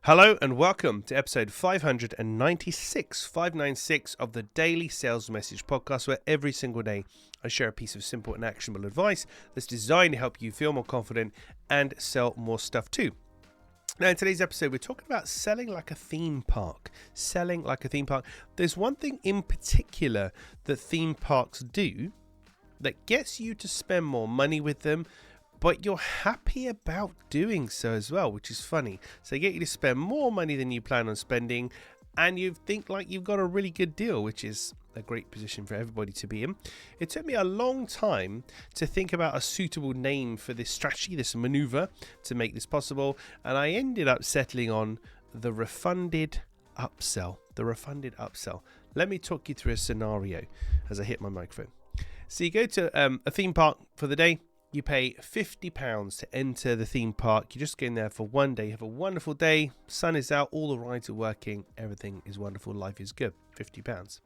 Hello and welcome to episode 596 of the Daily Sales Message podcast, where every single day I share a piece of simple and actionable advice that's designed to help you feel more confident and sell more stuff too. Now, in today's episode, we're talking about selling like a theme park. Selling like a theme park. There's one thing in particular that theme parks do that gets you to spend more money with them, but you're happy about doing so as well, which is funny. So they get you to spend more money than you plan on spending, and you think like you've got a really good deal, which is a great position for everybody to be in. It took me a long time to think about a suitable name for this strategy, this maneuver to make this possible, and I ended up settling on the refunded upsell. The refunded upsell. Let me talk you through a scenario as I hit my microphone. So you go to a theme park for the day. You pay £50 to enter the theme park. You just go in there for one day. You have a wonderful day. Sun is out. All the rides are working. Everything is wonderful. Life is good. £50. At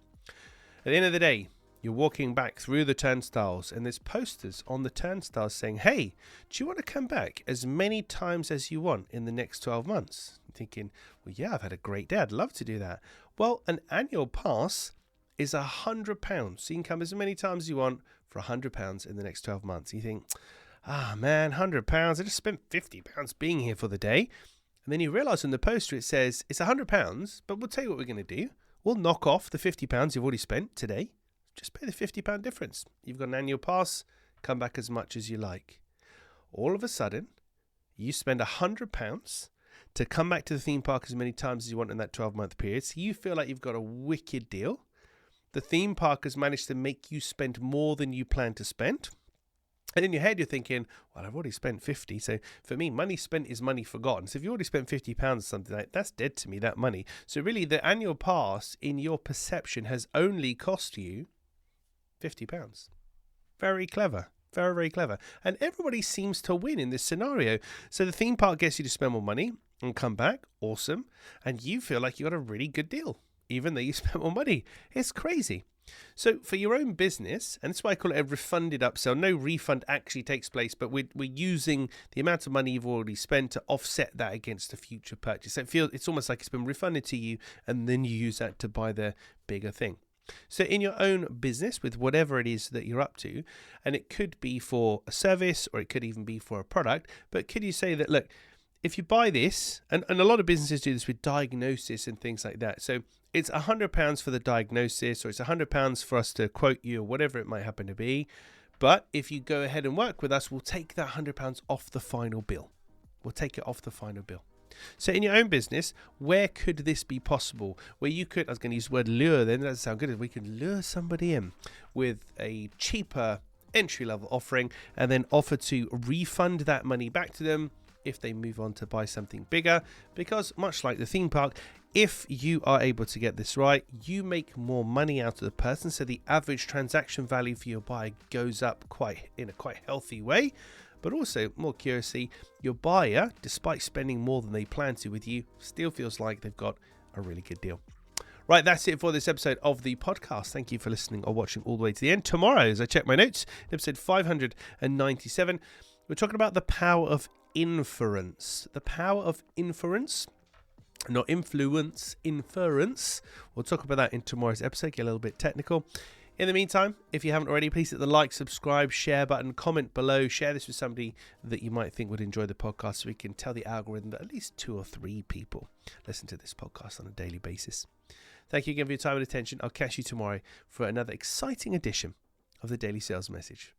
the end of the day, you're walking back through the turnstiles, and there's posters on the turnstiles saying, hey, do you want to come back as many times as you want in the next 12 months? You're thinking, well, yeah, I've had a great day. I'd love to do that. Well, an annual pass is £100. So you can come as many times as you want for £100 in the next 12 months. You think, man, £100. I just spent £50 being here for the day. And then you realize on the poster it says it's £100, but we'll tell you what we're going to do. We'll knock off the £50 you've already spent today. Just pay the £50 difference. You've got an annual pass. Come back as much as you like. All of a sudden, you spend £100 to come back to the theme park as many times as you want in that 12-month period. So you feel like you've got a wicked deal. The theme park has managed to make you spend more than you plan to spend. And in your head, you're thinking, well, I've already spent 50. So for me, money spent is money forgotten. So if you already spent £50 or something like that, that's dead to me, that money. So really, the annual pass in your perception has only cost you £50. Very clever. Very, very clever. And everybody seems to win in this scenario. So the theme park gets you to spend more money and come back. Awesome. And you feel like you got a really good deal, even though you spent more money. It's crazy. So for your own business, and that's why I call it a refunded upsell. No refund actually takes place, but we're using the amount of money you've already spent to offset that against a future purchase. So it's almost like it's been refunded to you, and then you use that to buy the bigger thing. So in your own business, with whatever it is that you're up to, and it could be for a service or it could even be for a product, but could you say that, look, if you buy this, and a lot of businesses do this with diagnosis and things like that. So it's £100 for the diagnosis, or it's £100 for us to quote you, or whatever it might happen to be. But if you go ahead and work with us, we'll take that £100 off the final bill. We'll take it off the final bill. So in your own business, where could this be possible? Where you could, I was going to use the word lure then, that doesn't sound good. We could lure somebody in with a cheaper entry-level offering and then offer to refund that money back to them if they move on to buy something bigger. Because much like the theme park, if you are able to get this right, you make more money out of the person. So the average transaction value for your buyer goes up in a quite healthy way. But also, more curiously, your buyer, despite spending more than they plan to with you, still feels like they've got a really good deal. Right, that's it for this episode of the podcast. Thank you for listening or watching all the way to the end. Tomorrow, as I check my notes, episode 597, we're talking about the power of inference. The power of inference, not influence, inference. We'll talk about that in tomorrow's episode, get a little bit technical. In the meantime, if you haven't already, please hit the like, subscribe, share button, comment below, share this with somebody that you might think would enjoy the podcast so we can tell the algorithm that at least 2 or 3 people listen to this podcast on a daily basis. Thank you again for your time and attention. I'll catch you tomorrow for another exciting edition of the Daily Sales Message.